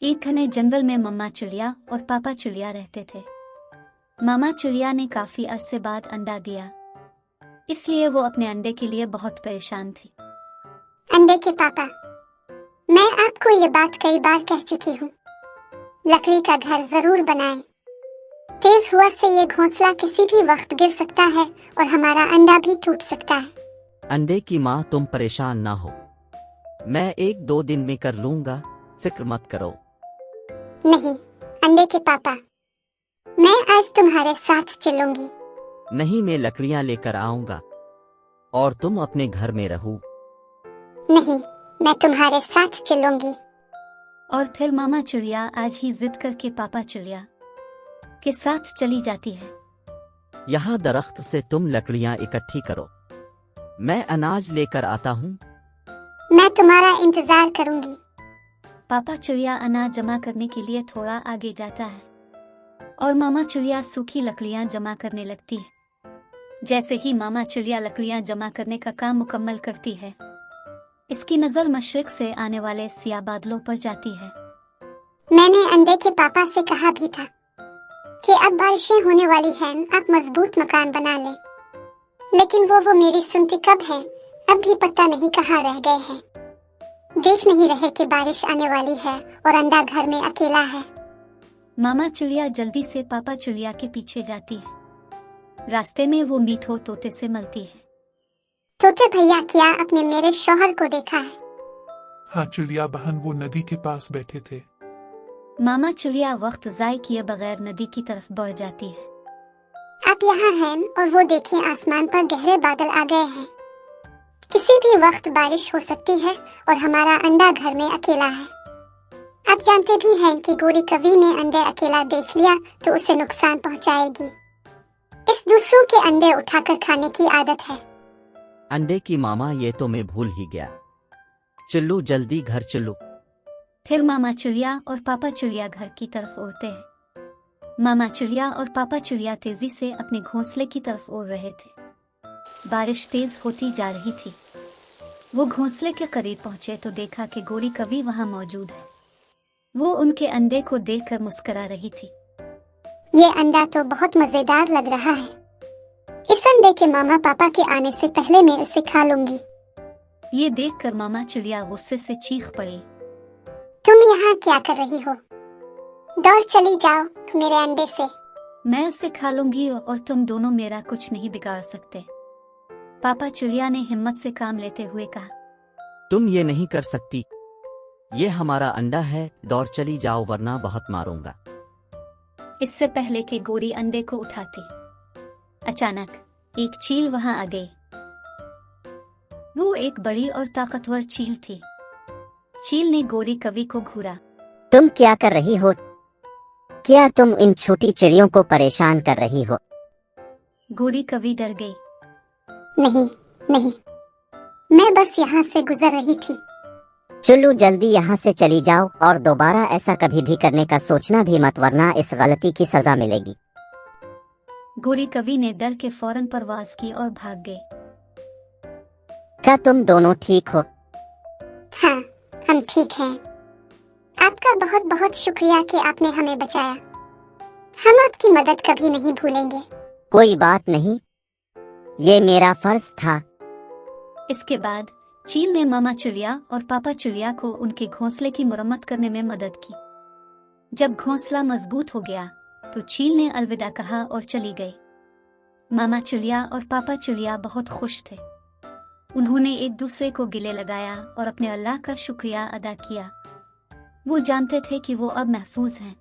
एक घने जंगल में मम्मा चिड़िया और पापा चिड़िया रहते थे। मामा चिड़िया ने काफी अरसे बाद अंडा दिया, इसलिए वो अपने अंडे के लिए बहुत परेशान थी। अंडे के पापा, मैं आपको ये बात कई बार कह चुकी हूँ, लकड़ी का घर जरूर बनाएं। तेज हवा से ये घोंसला किसी भी वक्त गिर सकता है और हमारा अंडा भी टूट सकता है। अंडे की माँ, तुम परेशान ना हो, मैं 1-2 दिन में कर लूंगा, फिक्र मत करो। नहीं अंडे के पापा, मैं आज तुम्हारे साथ चलूंगी। नहीं, मैं लकड़ियाँ लेकर आऊंगा और तुम अपने घर में रहो। नहीं, मैं तुम्हारे साथ चलूंगी। और फिर मामा चिड़िया आज ही जिद करके पापा चिड़िया के साथ चली जाती है। यहाँ दरख्त से तुम लकड़ियाँ इकट्ठी करो, मैं अनाज लेकर आता हूँ। मैं तुम्हारा इंतजार करूंगी। पापा चिड़िया अनाज जमा करने के लिए थोड़ा आगे जाता है और मामा चिड़िया सूखी लकड़ियां जमा करने लगती है। जैसे ही मामा चिड़िया लकड़ियां जमा करने का काम मुकम्मल करती है, इसकी नजर मशरिक से आने वाले सियाह बादलों पर जाती है। मैंने अंडे के पापा से कहा भी था कि अब बारिशें होने वाली हैं, आप मजबूत मकान बना लें, लेकिन वो मेरी सुनती कब है? अब भी पता नहीं कहाँ रह गए हैं। देख नहीं रहे कि बारिश आने वाली है और अंडा घर में अकेला है। मामा चिड़िया जल्दी से पापा चिड़िया के पीछे जाती है। रास्ते में वो मीठो तोते से मिलती है। तोते भैया, क्या आपने मेरे शौहर को देखा है? हाँ चिड़िया बहन, वो नदी के पास बैठे थे। मामा चिड़िया वक्त जाय किए बगैर नदी की तरफ बढ़ जाती है। आप यहाँ हैं और वो देखिए, आसमान पर गहरे बादल आ गए हैं। किसी भी वक्त बारिश हो सकती है और हमारा अंडा घर में अकेला है। आप जानते भी हैं कि गोरी कवि ने अंडे अकेला देख लिया तो उसे नुकसान पहुंचाएगी। इस दूसरों के अंडे उठाकर खाने की आदत है। अंडे की मामा, ये तो मैं भूल ही गया। चलो जल्दी घर चलो। फिर मामा चिड़िया और पापा चिड़िया घर की तरफ उड़ते हैं। मामा चिड़िया और पापा चिड़िया तेजी से अपने घोंसले की तरफ उड़ रहे थे। बारिश तेज होती जा रही थी। वो घोंसले के करीब पहुंचे तो देखा कि गोरी कवि वहां मौजूद है। वो उनके अंडे को देखकर मुस्कुरा रही थी। ये अंडा तो बहुत मजेदार लग रहा है। इस अंडे के मामा पापा के आने से पहले मैं इसे खा लूंगी। ये देखकर मामा चिड़िया गुस्से से चीख पड़ी। तुम यहाँ क्या कर रही हो? दौड़ चली जाओ मेरे अंडे से। मैं उसे खा लूंगी और तुम दोनों मेरा कुछ नहीं बिगाड़ सकते। पापा चिड़िया ने हिम्मत से काम लेते हुए कहा। तुम ये नहीं कर सकती, ये हमारा अंडा है, दौड़ चली जाओ वरना बहुत मारूंगा। इससे पहले कि गोरी अंडे को उठाती, अचानक एक चील वहां आ गई। वो एक बड़ी और ताकतवर चील थी। चील ने गोरी कवि को घूरा। तुम क्या कर रही हो? क्या तुम इन छोटी चिड़ियों को परेशान कर रही हो? गोरी कवि डर गई। नहीं नहीं, मैं बस यहाँ से गुजर रही थी। चलो जल्दी यहाँ से चली जाओ और दोबारा ऐसा कभी भी करने का सोचना भी मत, वरना इस गलती की सजा मिलेगी। गोरी कवि ने डर के फौरन परवाज की और भाग गए। क्या तुम दोनों ठीक हो? हाँ, हम ठीक हैं। आपका बहुत बहुत शुक्रिया कि आपने हमें बचाया। हम आपकी मदद कभी नहीं भूलेंगे। कोई बात नहीं, ये मेरा फर्ज था। इसके बाद चील ने मामा चिड़िया और पापा चिड़िया को उनके घोंसले की मुरम्मत करने में मदद की। जब घोंसला मजबूत हो गया तो चील ने अलविदा कहा और चली गई। मामा चिड़िया और पापा चिड़िया बहुत खुश थे। उन्होंने एक दूसरे को गिले लगाया और अपने अल्लाह का शुक्रिया अदा किया। वो जानते थे कि वो अब महफूज हैं।